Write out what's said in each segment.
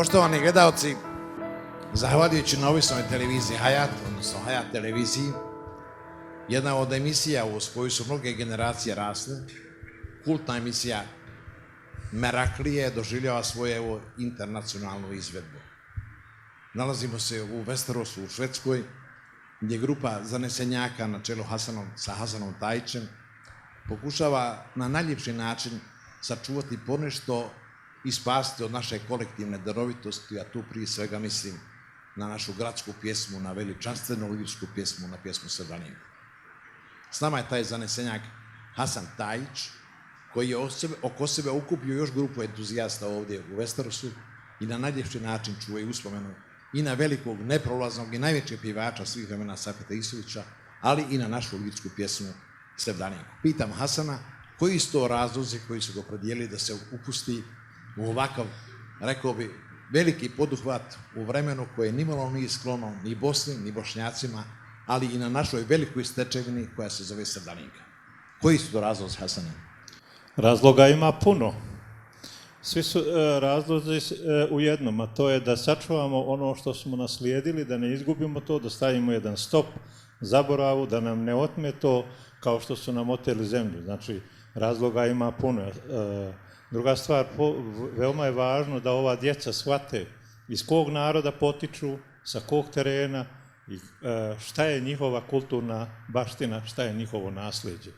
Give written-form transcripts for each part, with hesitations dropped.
Poštovani gledalci, zahvaljujući neovisnoj televiziji Hayat, odnosno Hayat televiziji, jedna od emisija uz koju su mnoge generacije rasle, kultna emisija Meraklije, doživljava svoju internacionalnu izvedbu. Nalazimo se u Westerosu u Švedskoj, gdje grupa zanesenjaka na čelu sa Hasanom Tajićem pokušava na najljepši način sačuvati ponešto i spasiti od naše kolektivne darovitosti, a tu prije svega mislim na našu gradsku pjesmu, na veličanstvenu lirsku pjesmu, na pjesmu Sevdaninku. S nama je taj zanesenjak Hasan Tajić, koji je oko sebe okupio još grupu entuzijasta ovdje u Westerosu i na najljepši način čuva i uspomenu i na velikog, neprolaznog i najvećeg pjevača svih vremena Safeta Isovića, ali i na našu lirsku pjesmu Sevdaninku. Pitam Hasana, koji su to razlozi koji su ga predijelili da se upusti u ovakav, rekao bi, veliki poduhvat u vremenu koje nimalo nije sklono ni Bosni, ni Bošnjacima, ali i na našoj velikoj stečevini koja se zove Sevdaninka. Koji su to razlozi, Hasane? Razloga ima puno. Svi su razlozi u jednom, a to je da sačuvamo ono što smo naslijedili, da ne izgubimo to, da stavimo jedan stop zaboravu, da nam ne otme to kao što su nam oteli zemlju. Znači, razloga ima puno. Druga stvar, veoma je važno da ova djeca shvate iz kog naroda potiču, sa kog terena i šta je njihova kulturna baština, šta je njihovo nasljeđe.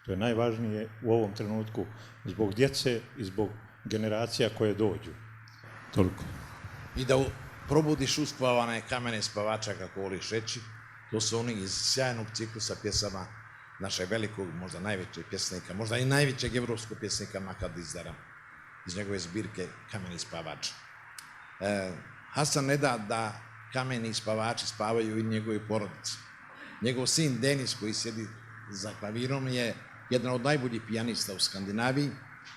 To je najvažnije u ovom trenutku zbog djece i zbog generacija koje dođu. Toliko. I da probudiš uspavane kamene spavača, kako voliš reći, to su oni iz sjajnog ciklusa pjesama našeg velikog, možda najvećeg pjesnika, možda i najvećeg evropskog pjesnika Maka Dizdara, iz njegove zbirke Kameni spavač. Hasan ne da kameni spavači spavaju i njegove porodice. Njegov sin Denis, koji sjedi za klavirom, je jedan od najboljih pijanista u Skandinaviji,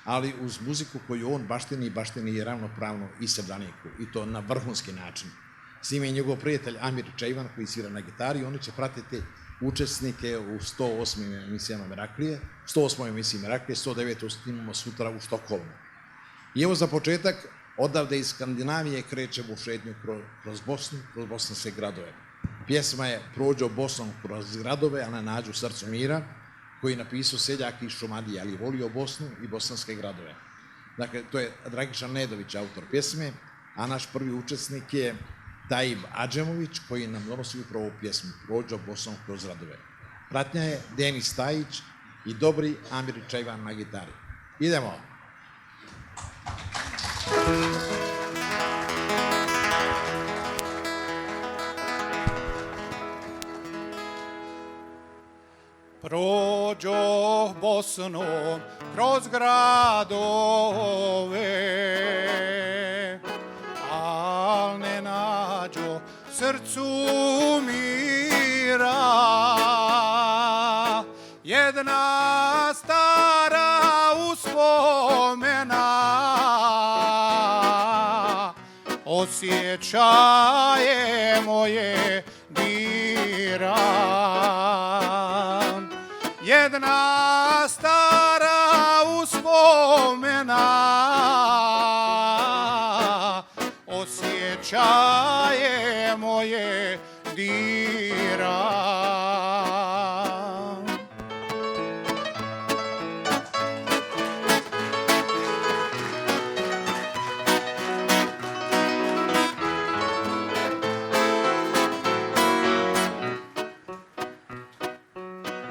ali uz muziku koju on baštini je ravnopravno i Sevdaninku, i to na vrhunski način. S njim je njegov prijatelj Amir Čejvan, koji svira na gitari, oni će pratiti učesnike u 108. emisijama Meraklije, 108. emisiji Meraklije, 109. snimamo sutra u Štokholmu. I evo za početak, odavde iz Skandinavije krećemo u šetnju kroz Bosnu, kroz bosanske gradove. Pjesma je Prođo Bosnom kroz gradove, a na nađu srcu mira, koji je napisao seljak iz Šumadije, ali je volio Bosnu i bosanske gradove. Dakle, to je Dragiša Nedović, autor pjesme, a naš prvi učesnik je Tajib Adžemović, koji nam donosi upravo ovu pjesmu, Prođo Bosnom kroz gradove. Pratnja je Denis Tajić i dobri Amir Čejvan na gitari. Idemo! Prođoh Bosnom kroz gradove, al ne nađo srcu mira. Jedna stara uspomena osjećaje moje dira. Jedna stara uspomena osjećaje moje dira.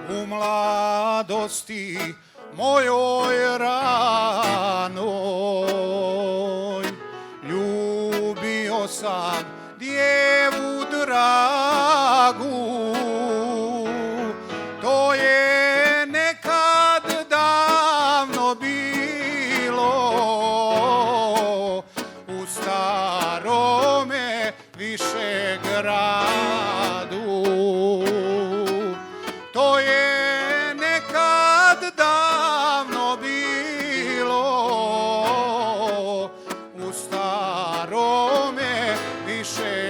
U mladosti mojoj ranoj ljubio sam djevu dragu. To je nekad davno bilo u starome Višegradu. To je nekad davno bilo u starome Višegradu.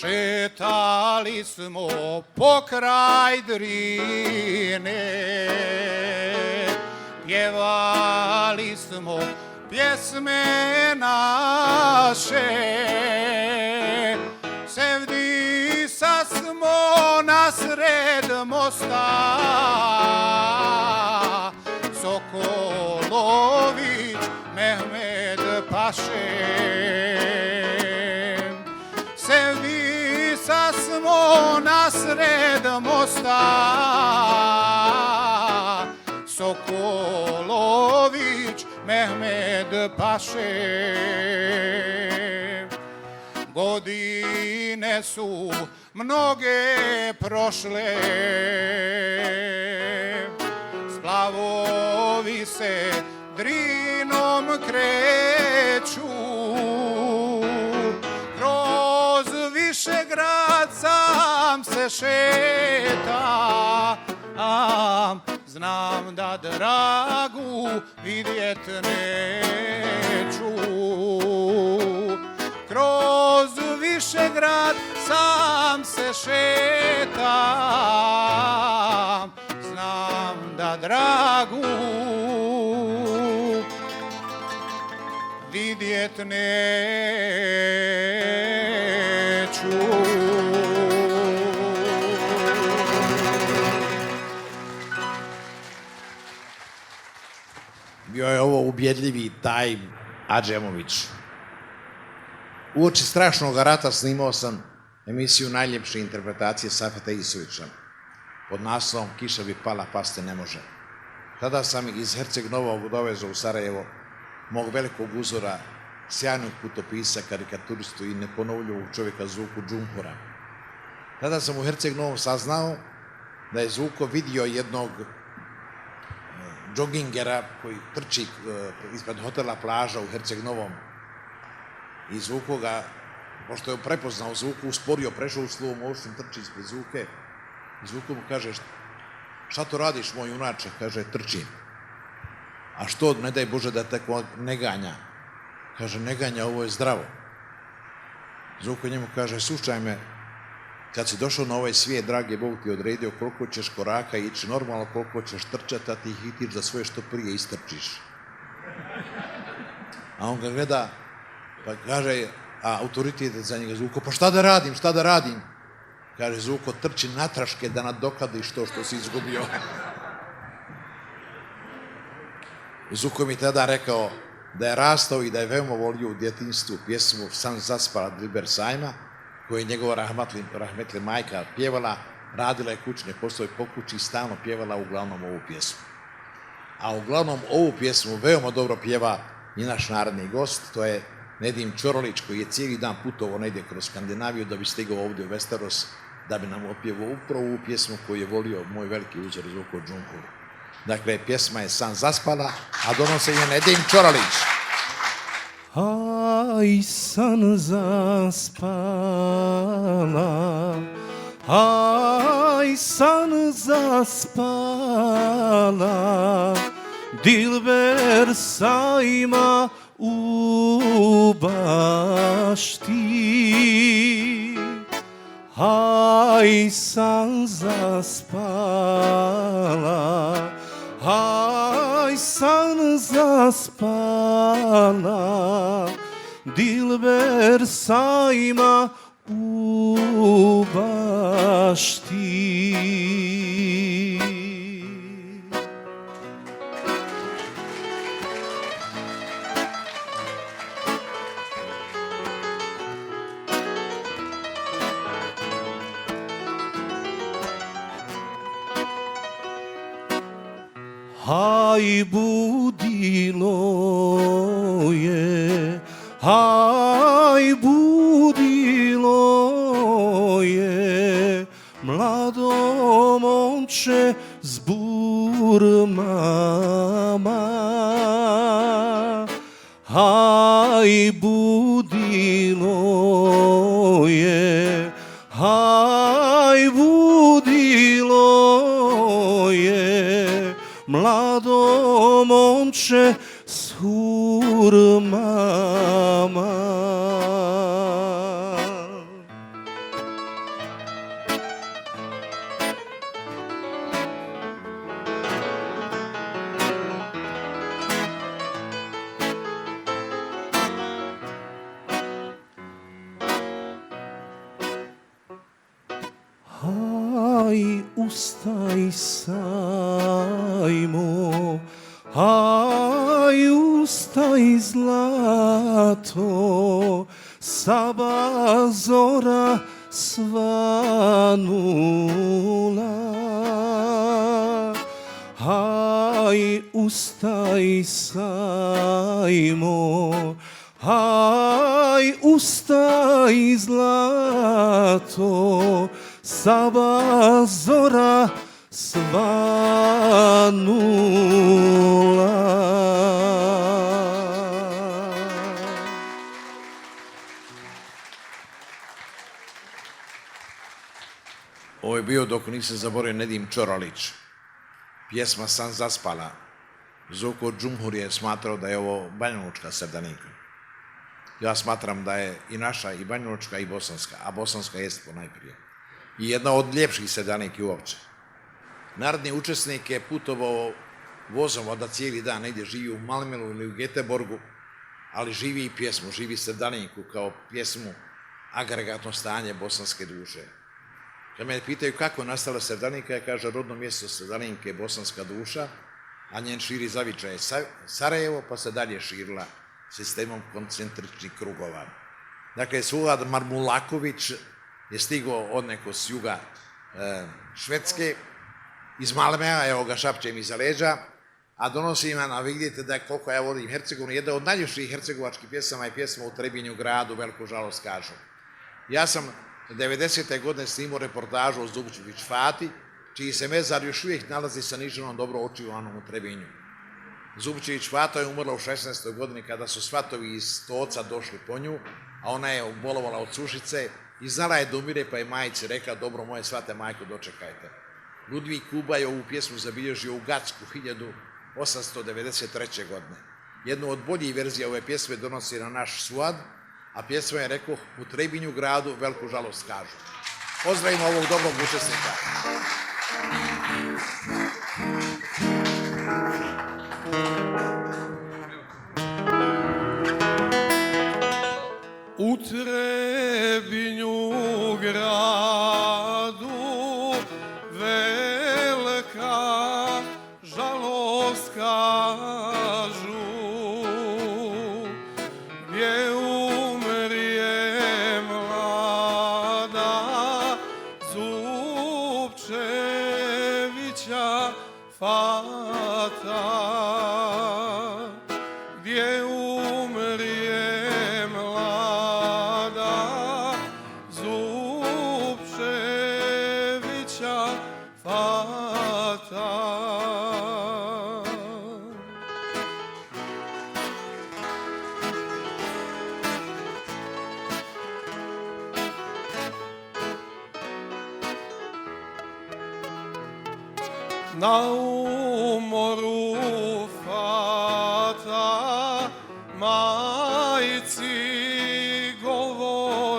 šetali smo pokraj Drine, pjevali smo pjesme naše, sevdisa smo nasred mosta, Sokolović Mehmed Paše. Sevdisa smo nasred mosta, Sokolović Mehmed Paše. Godine su mnoge prošle, splavovi se Drinom kreću, kroz Višegrad sam se šetam, znam da dragu vidjet neću. Kroz Višegrad sam se šetam, znam da dragu vidjet neću. Bio je ovo ubjedljivi taj Adžemović. Uoči strašnog rata snimao sam emisiju Najljepše interpretacije Safeta Isovića pod naslovom Kiša bi pala, pasti ne može. Tada sam iz Herceg Novog dovezao u Sarajevo mog velikog uzora, sjajnog putopisa, karikaturistu i neponovljivog čovjeka Zuku Džumpura. Tada sam u Herceg Novom saznao da je Zuko vidio jednog džogingera koji trči ispred hotela Plaža u Herceg Novom. I Zuko ga, pošto je prepoznao Zuku, usporio, prešao u slow motion, trči ispred Zuke. I Zuko mu kaže, šta to radiš, moj junače? Kaže, trčim. A što, ne daj Bože da te ne ganja? Kaže, ne ganja, ovo je zdravo. Zuko njemu kaže, slušaj me, kad si došao na ovaj svijet, dragi Bog ti odredio koliko ćeš koraka ići normalno, koliko ćeš trčati, a ti hitiš da svoje što prije istrčiš. A on ga gleda, pa kaže, a autoritet za njega Zuko, pa šta da radim? Kaže Zuko, trči natraške da nadoknadiš to što si izgubio. Zuko mi tada rekao da je rastao i da je veoma volio u djetinjstvu pjesmu San zaspala Dilber Sajma, koju je njegova rahmetli majka pjevala, radila je kućne poslove po kući i stalno pjevala uglavnom ovu pjesmu. A uglavnom ovu pjesmu veoma dobro pjeva i naš narodni gost, to je Nedim Čorolić, koji je cijeli dan putovao negdje kroz Skandinaviju da bi stigao ovdje u Vesteros, da bi nam opjevao upravo ovu pjesmu koju je volio moj veliki uzor Zuko Džumpur. Dakle, pjesma je San zaspala, a donose je Nedim Čorolić. Aj, san zaspala, aj, san zaspala, Dilber Sajma u bašti. Aj, san zaspala, aj, san zaspala, Dilber Sajma u bašti. Aj, budilo je, aj, budilo je, mlado momče s burmama. Aj, budilo je, aj, budilo je, mlado momče s hurmama. Aj, ustaj sajmo, aj, ustaj zlato, Saba zora svanula. Aj, ustaj sajmo, aj, ustaj zlato, Saba zora svanula. Ovo je bio, dok nisam zaboravio, Nedim Čoralić. Pjesma San zaspala. Zoko Džumhur je smatrao da je ovo banjalučka Sevdalinka. Ja smatram da je i naša, i banjalučka, i bosanska, a bosanska jest ponajprije. I jedna od ljepših Sevdalinki uopće. Narodni učesnik je putovao vozom onda cijeli dan, negdje živi u Malmelu ili u Göteborgu, ali živi i pjesmu, živi Sevdalinku kao pjesmu agregatno stanje bosanske duše. Kad me pitaju kako je nastala Sevdalinka, ja kaže rodno mjesto Sevdalinke je bosanska duša, a njen širi zavičaj je Sarajevo, pa se dalje širila sistemom koncentričnih krugova. Dakle, Suad Marmulaković je stigao od neko s juga Švedske, iz Malmea, evo ga šapćem iza leđa, a donosi ima, a vidite da koliko ja volim Hercegovinu, jedna od najljepših hercegovačkih pjesama je pjesma U Trebinju gradu, veliku žalost kažu. Ja sam 90. godine snimao reportažu o Zubčević Fati, čiji se mezar još uvijek nalazi sa niženom dobro očivanom u Trebinju. Zubčević Fata je umrla u 16. godini kada su svatovi iz Toca došli po nju, a ona je bolovala od sušice i znala je da umire, pa je majici rekla: dobro moje svate majko, dočekajte. Ludvig Kuba je ovu pjesmu zabilježio u Gacku 1893. godine. Jednu od boljih verzija ove pjesme donosi na naš Suad, a pjesma je rekao U Trebinju gradu, veliku žalost kažu. Pozdravimo ovog dobrog učesnika. U Trebinju gradu velika žalost kažu, gdje umrije mlada Zubčevića Fata, gdje umrije mlada Zubčevića Fata. Na umoru Fata majci govorila,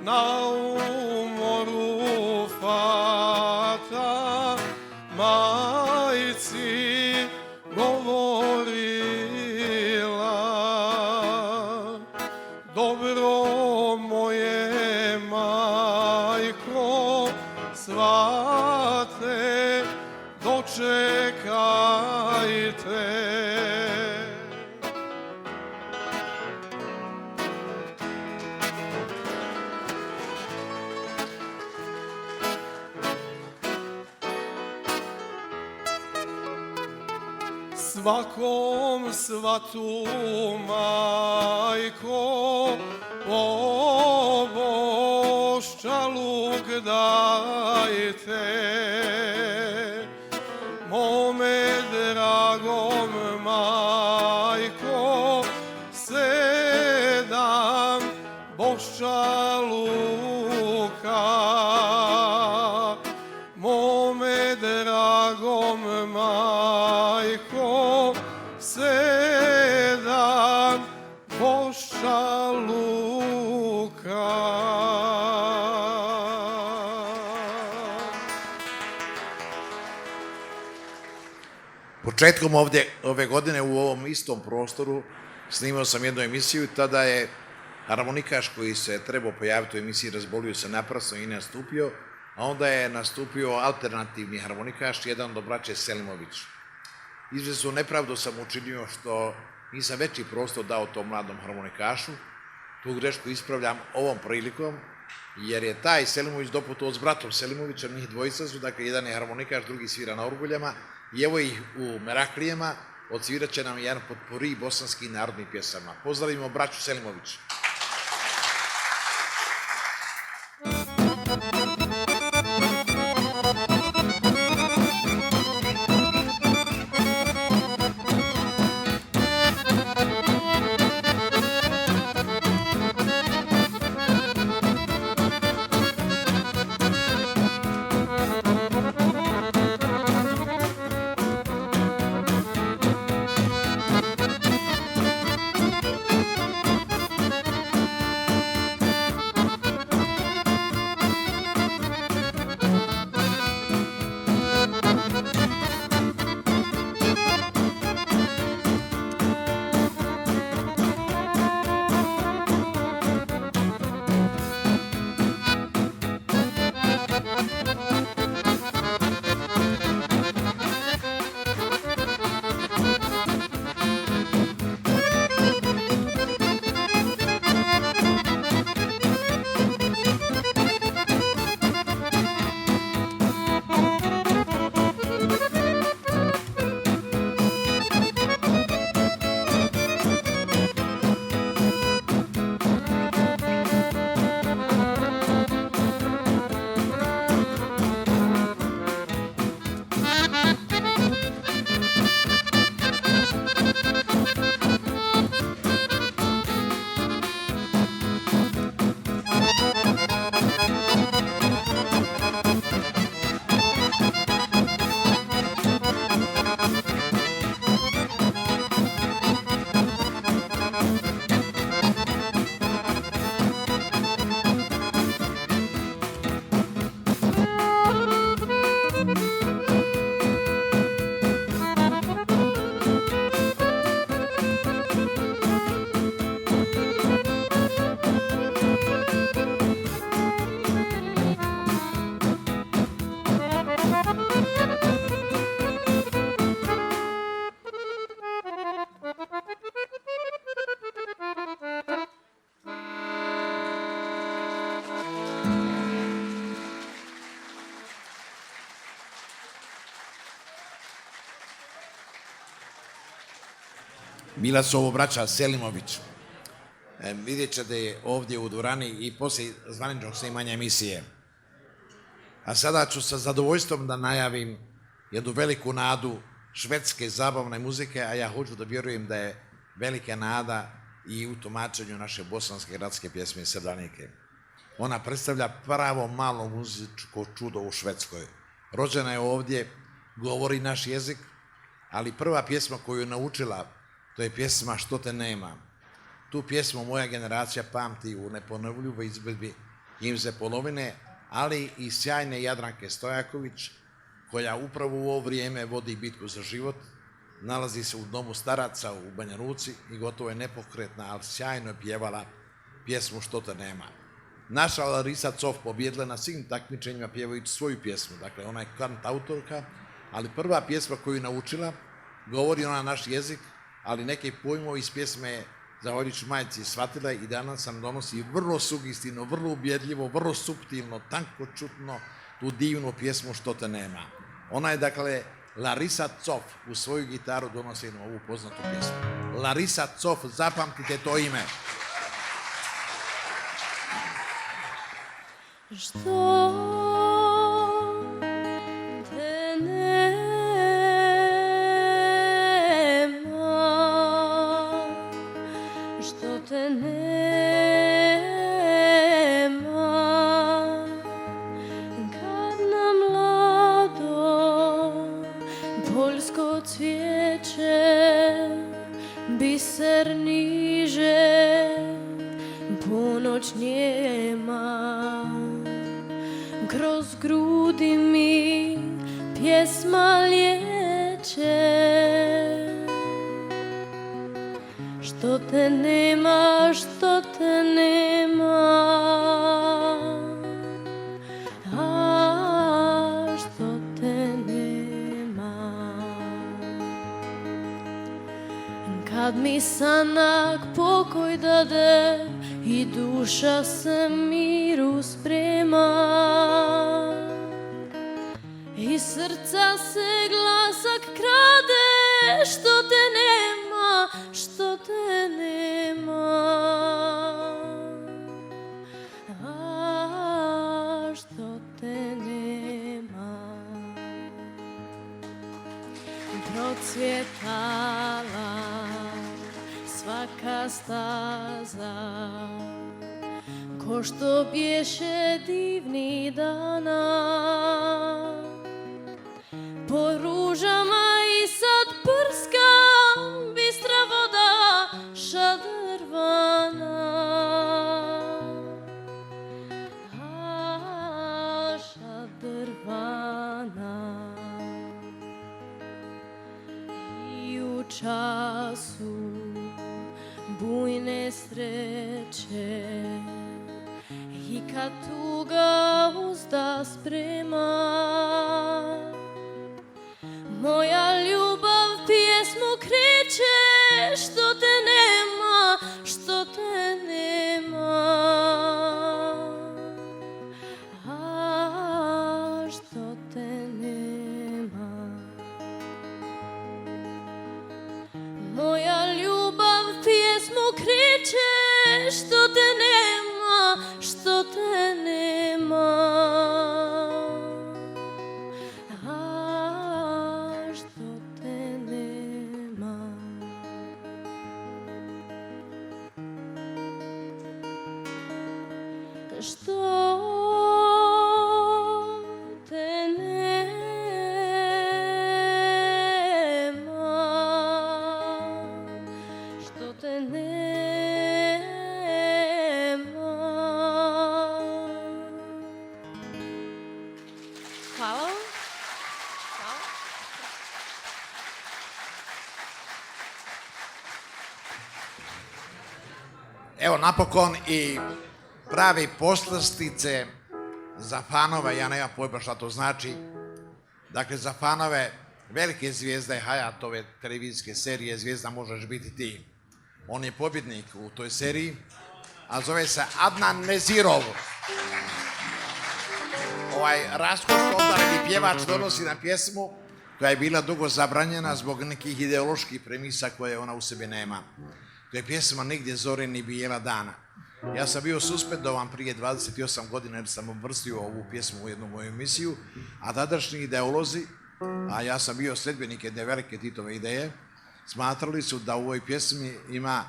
na umoru Fata majci govorila: dobro moje majko, svate dočekajte. Svakom svatu majko oboščaluk dajte, mome dragom majko 7 boščaluka, mome dragom majko 7 boščaluka. Početkom ove godine u ovom istom prostoru snimao sam jednu emisiju i tada je harmonikaš koji se trebao pojaviti u emisiji razbolio se naprasno i nastupio, a onda je nastupio alternativni harmonikaš, jedan od braće Selimović. Izvesnu nepravdu sam učinio što nisam veći prostor dao tom mladom harmonikašu. Tu grešku ispravljam ovom prilikom, jer je taj Selimović doputovao s bratom Selimovićem, njih dvojica su, dakle jedan je harmonikaš, drugi svira na orguljama, i evo ih u Meraklijama, odsvirat će nam jedan potpuri bosanskih narodnih pjesama. Pozdravimo braću Selimović. Bila su ovo braća Selimović. Vidjet ćete ovdje u dvorani i poslije zvaničnog snimanja emisije. A sada ću sa zadovoljstvom da najavim jednu veliku nadu švedske zabavne muzike, a ja hoću da vjerujem da je velika nada i u tumačenju naše bosanske gradske pjesme Sevdanike. Ona predstavlja pravo malo muzičko čudo u Švedskoj. Rođena je ovdje, govori naš jezik, ali prva pjesma koju je naučila, to je pjesma Što te nema. Tu pjesmu moja generacija pamti u neponovljivoj izvedbi Imze Polovine, ali i sjajne Jadranke Stojaković, koja upravo u ovo vrijeme vodi bitku za život, nalazi se u domu staraca u Banja Luci i gotovo je nepokretna, ali sjajno je pjevala pjesmu Što te nema. Naša Larisa Cof pobjedila na svim takmičenjima pjevajući svoju pjesmu, dakle ona je kantautorka, ali prva pjesma koju je naučila, govori ona naš jezik, ali neke pojmove iz pjesme je zahvaljujući majci shvatila i danas nam donosi vrlo sugestivno, vrlo ubjedljivo, vrlo suptilno, tankočutno tu divnu pjesmu Što te nema. Ona je dakle Larisa Cof u svoju gitaru donosi jednu ovu poznatu pjesmu. Larisa Cof, zapamtite to ime. Što te nema, što te nema, kad na mlado poljsko cvijeće biser niže ponoć njema. Kroz grudi mi pjesma liječe. što te nema, što te nema. A što te nema. Kad mi sanak pokoj dade i duša se miru sprema, iz srca se glasak krade, što te nema, što te nema. A što te nema. Procvjetala svaka staza, ko što bješe divni dana. Po ružama i sad prskam, bistra voda šadrvana. A šadrvana. I u času bujne sreće i kad tuga uzda sprema, moja ljubav pjesmu kreće, što te nema, što te nema. A što te nema. Moja ljubav pjesmu kreće, što te nema, što te nema. A što te nema. Što te nema. Što te nema. Hvala vam. Hvala. Evo napokon i pravi poslastice za fanove, ja nemam pojma šta to znači. Dakle, za fanove velike zvijezde Hayatove televizijske serije Zvijezda možeš biti ti. On je pobjednik u toj seriji, a zove se Adnan Nezirov. Raskošno obdareni pjevač donosi na pjesmu koja je bila dugo zabranjena zbog nekih ideoloških premisa koje ona u sebi nema. To je pjesma Nigdje zore ni bijela dana. Ja sam bio suspendovan prije 28 godina jer sam uvrstio ovu pjesmu u jednu moju emisiju, a tadašnji ideolozi, a ja sam bio sledbenik jedne velike Titove ideje, smatrali su da u ovoj pjesmi ima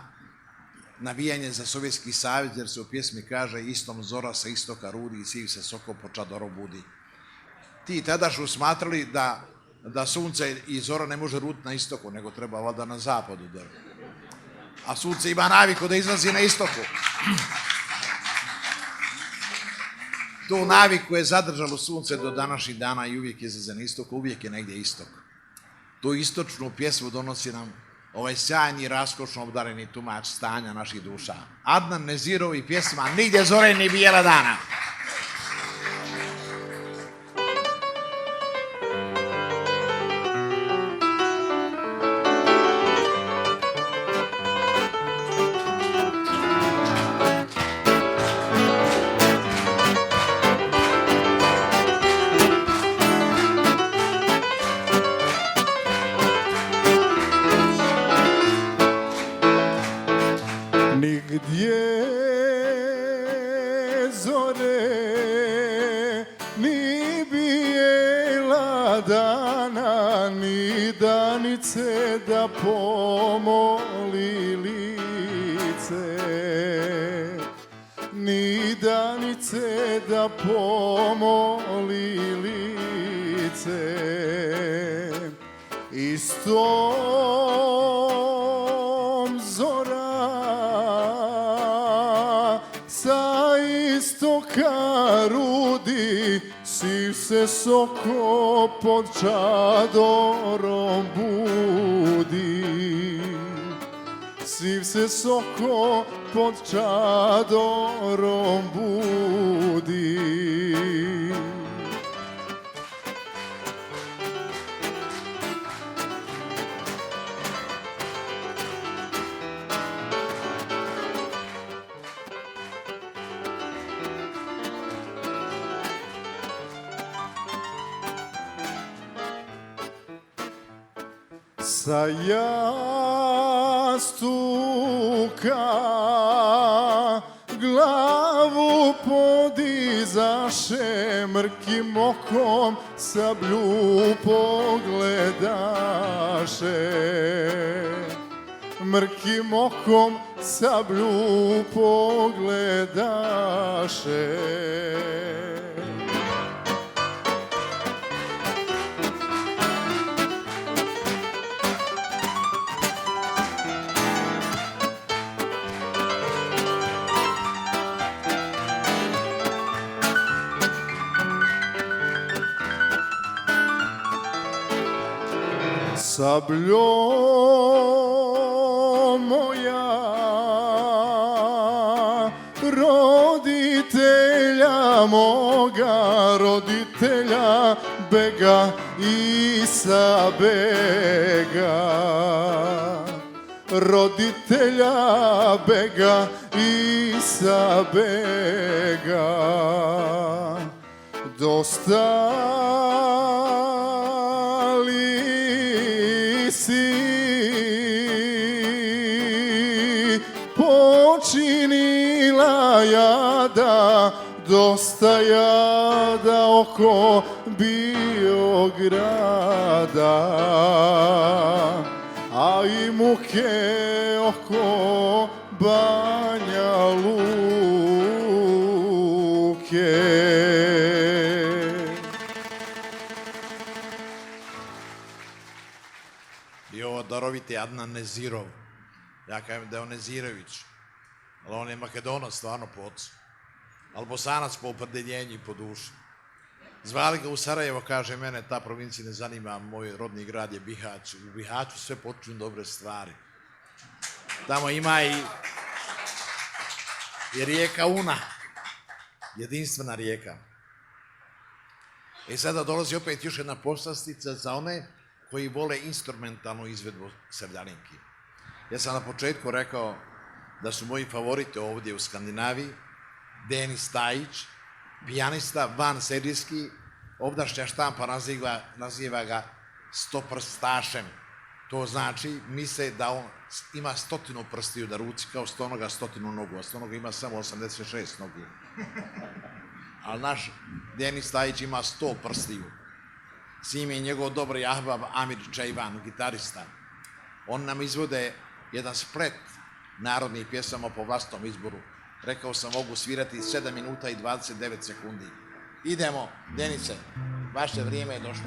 navijanje za Sovjetski savez, jer se u pjesmi kaže istom zora sa istoka rudi i siv se soko po čadoru budi. Ti tada su smatrali da sunce i zora ne može ruditi na istoku, nego treba valjda na zapadu. A sunce ima naviku da izlazi na istoku. Tu naviku je zadržalo sunce do današnjih dana i uvijek je za istok, uvijek je negdje istok. Tu istočnu pjesmu donosi nam ovaj sjajni, raskošno obdareni tumač stanja naših duša. Adnan Nezirov i pjesma Nigdje zore ni bijela dana. Nigdje zore ni bijela dana, ni danice da pomoli lice, ni danice da pomoli lice. Istom zora sa istoka rudi, siv se soko pod čadorom budi. siv se soko pod čadorom budi. Sa jastuka glavu podizaše, mrkim okom sablju pogledaše. Mrkim okom sablju pogledaše. Sabljo moja, roditelja moga, roditelja bega i sa bega. Roditelja bega i sa bega. Dosta počinila jada, dosta jada oko Biograda, a i muke oko Banja Luke. I ovo daroviti Adnan Nezirov. Ja kažem da je on Nezirović, ali on je Makedonac stvarno po ocu, ali Bosanac po opredeljenju i po duši. Zvali ga u Sarajevo, kaže, mene ta provincija ne zanima, moj rodni grad je Bihać. U Bihaću sve počinju dobre stvari. Tamo ima i rijeka Una, jedinstvena rijeka. I sada dolazi opet još jedna poslastica za one koji vole instrumentalnu izvedbu Sevdalinki. Ja sam na početku rekao da su moji favoriti ovdje u Skandinaviji Denis Tajić, pijanista vanserijski, ovdašnja štampa naziva ga stoprstašem. To znači, misle da on ima 100 prstiju na ruci, kao stonoga 100 nogu, a stonoga ima samo 86 nogu. Ali naš Denis Tajić ima 100 prstiju. S njim je njegov dobri ahbab Amir Čejvan, gitarista. On nam izvode jedan splet narodnih pjesama po vlastnom izboru. Rekao sam, mogu svirati 7 minuta i 29 sekundi. Idemo, Denice, vaše vrijeme je došlo.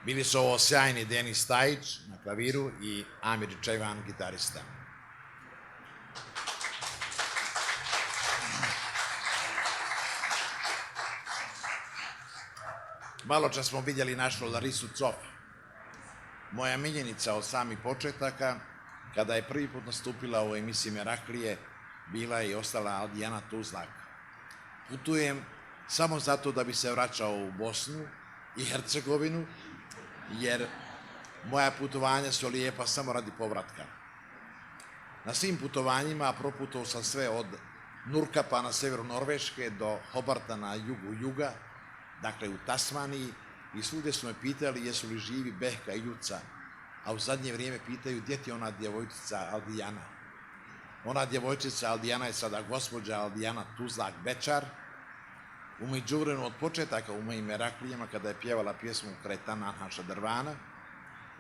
Bili su ovo sjajni Denis Stajić na klaviru i Amir Čevan, gitarista. Malo čas smo vidjeli našu Larisu Cof, moja miljenica od samih početaka. Kada je prvi put nastupila u emisiji Meraklije, bila je i ostala Aldijana Tuzlak. Putujem samo zato da bi se vraćao u Bosnu i Hercegovinu, jer moja putovanja su lijepa samo radi povratka. Na svim putovanjima proputovao sam sve od Nurkapa na severu Norveške do Hobarta na jugu juga, dakle u Tasmaniji, i svugdje su me pitali jesu li živi Behka i Juca, a u zadnje vrijeme pitaju gdje ti je ona djevojčica Aldijana. Ona djevojčica Aldijana je sada gospođa Aldijana Tuzlak Bečar. U međuvremenu od početaka u mojim Meraklijama, kada je pjevala pjesmu Kretana naša drvana,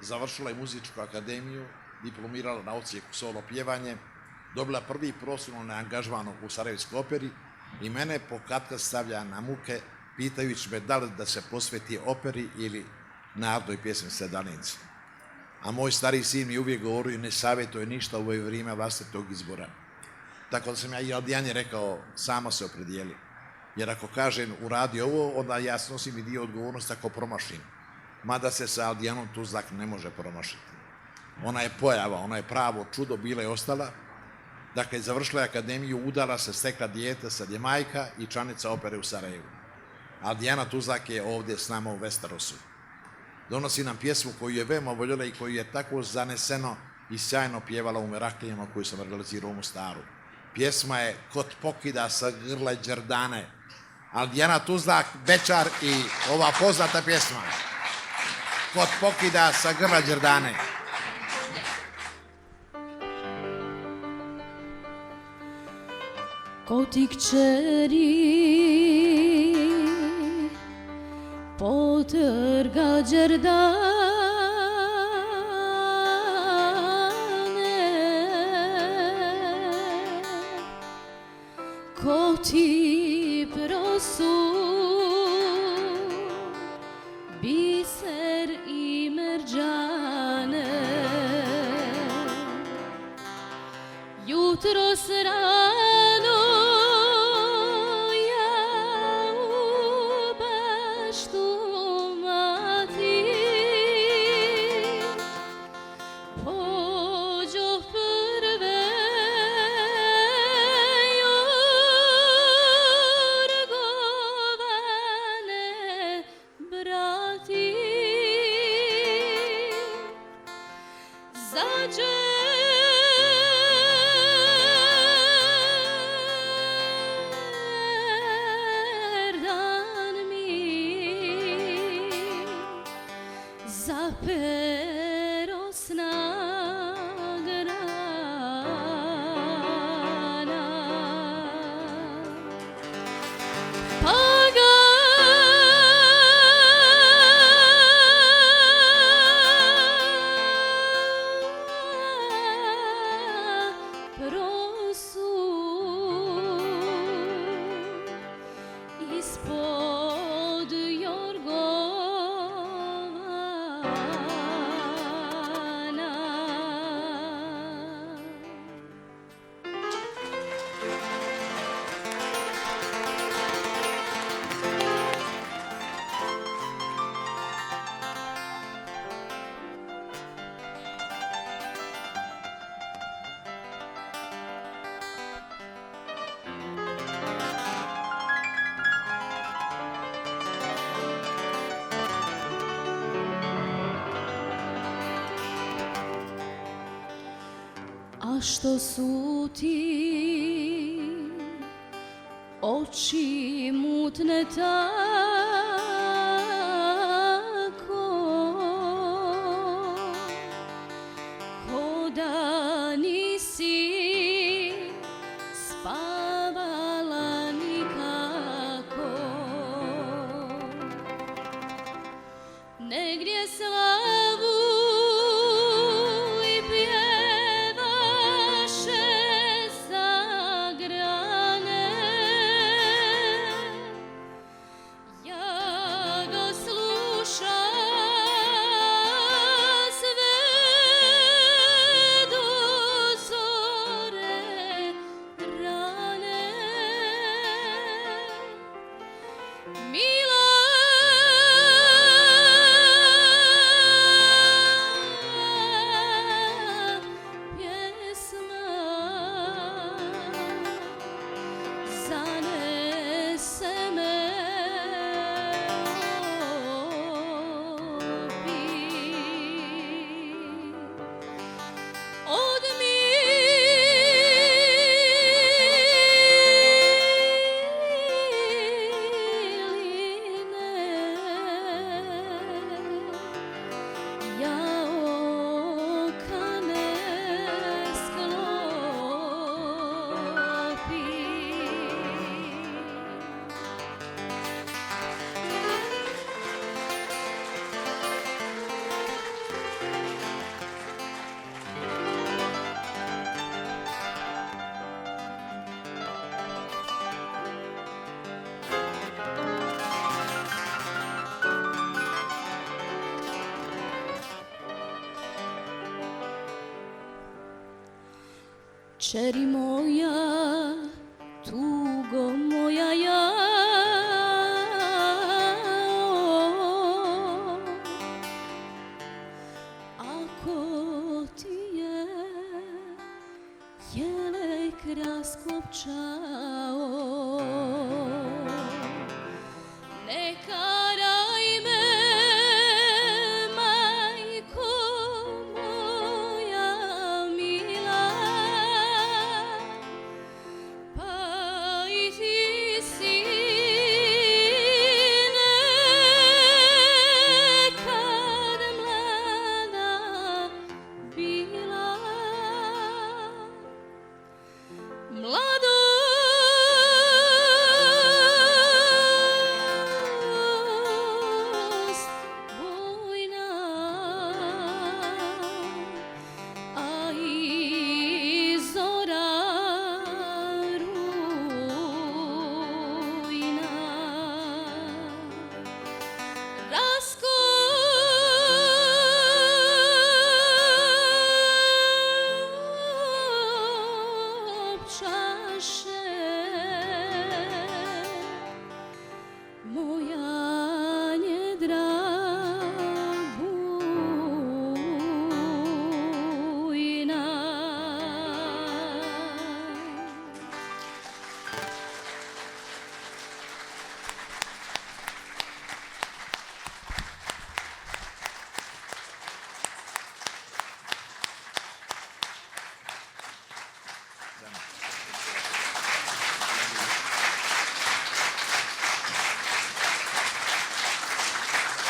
završila je muzičku akademiju, diplomirala na odsjeku solo pjevanje, dobila prvi profesionalni angažman u Sarajevskoj operi i mene pokatkad stavlja na muke, pitajući me da li da se posveti operi ili narodnoj pjesmi Sedanici. A moj stari sin mi uvijek govorio ne savjetuje ništa u ovo vrijeme vlastitog izbora. Tako da sam ja i Aldijani rekao, sama se opredijeli. Jer ako kažem uradi ovo, onda ja snosim i dio odgovornosti ako promašim. Mada se sa Aldijanom Tuzlak ne može promašiti. Ona je pojava, ona je pravo čudo, bila i ostala. Dakle, završila je akademiju, udala se, stekla dijete, sad je majka i članica opere u Sarajevu. Aldijana Tuzlak je ovdje s nama u Vesterosu. Donosi nam pjesmu koju je veoma voljela i koju je tako zaneseno i sjajno pjevala u Meraklijama koju sam realizirao u Mostaru. Pjesma je Kod pokida sa grla Đerdane. Aldijana Tuzlak Bečar i ova poznata pjesma Kod pokida sa grla Đerdane. Ko ti kćeri potrga Đerdane, ko ti prosu biser i merđane, jutro rano ja u baštu mati pođo prve Jorgovane brati zađe ispod Jorgovana. A što su ti oči mutne tako, ko da nisi spavala nikako, negdje slavu slušam Čeri moja, tugo moja ja. Ako ti je jelek raskopčao, ne karaj me, majko moja mila, pa i ti sine, kad mlada bila. Mladost bujna, a i zora rujna. Raskopčaše moja njedra bujna.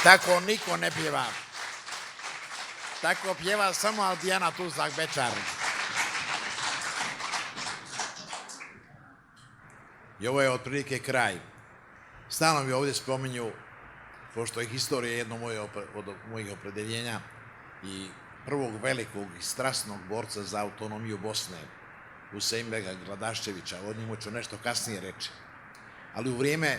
Tako niko ne pjeva. Tako pjeva samo Aldijana Tuzlak-Bečar. I ovo je otprilike kraj. Stalno mi ovdje spominju, pošto je historija jedno od mojih opredeljenja i prvog velikog i strasnog borca za autonomiju Bosne, Huseinbega Gladaščevića, o njemu ću nešto kasnije reći. Ali u vrijeme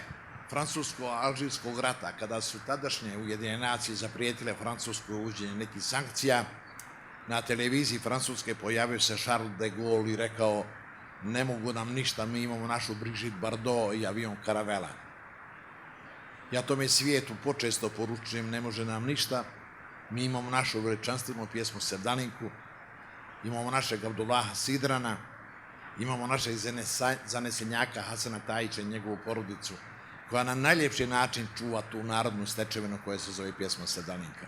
Francusko-alžirskog rata, kada su tadašnje Ujedinjene nacije zaprijetile Francuskoj uvođenje nekih sankcija, na televiziji Francuske pojavio se Charles de Gaulle i rekao: ne mogu nam ništa, mi imamo našu Brigitte Bardot i avion Caravela. Ja tome svijetu počesto poručujem, ne može nam ništa, mi imamo našu veličanstvenu pjesmu Sevdalinku, imamo našeg Abdullaha Sidrana, imamo našeg zanesenjaka Hasana Tajića i njegovu porodicu, koja na najljepši način čuva tu narodnu stečevinu koja se zove pjesma Sevdalinka.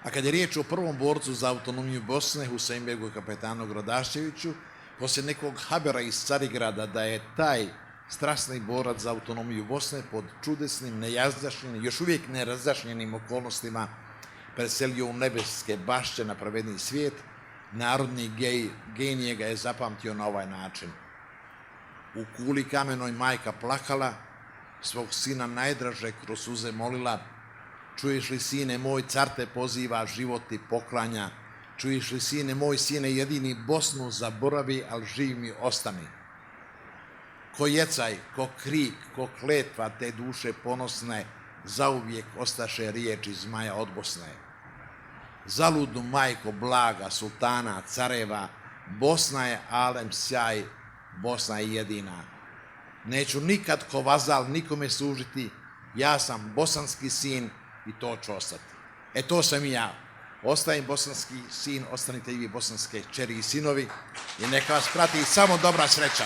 A kad je riječ o prvom borcu za autonomiju Bosne, Huseinbegu i kapetanu Gladaščeviću, poslije nekog habera iz Carigrada da je taj strasni borac za autonomiju Bosne pod čudesnim, nerazjašnjenim, još uvijek nerazjašnjenim okolnostima preselio u nebeske bašće na pravedni svijet, narodni genije ga je zapamtio na ovaj način. U kuli kamenoj majka plakala, svog sina najdraže kroz suze molila: čuješ li, sine moj, car te poziva, život ti poklanja, čuješ li, sine moj, sine jedini, Bosnu zaboravi, al živ mi ostani. Ko jecaj, ko krik, ko kletva te duše ponosne, zauvijek ostaše riječi zmaja od Bosne. Zaludu majko blaga, sultana, careva, Bosna je alem sjaj, Bosna je jedina. Neću nikad ko vazal nikome služiti, ja sam bosanski sin i to ću ostati. E to sam i ja. Ostajem bosanski sin, ostanite i vi bosanske kćeri i sinovi i neka vas prati samo dobra sreća.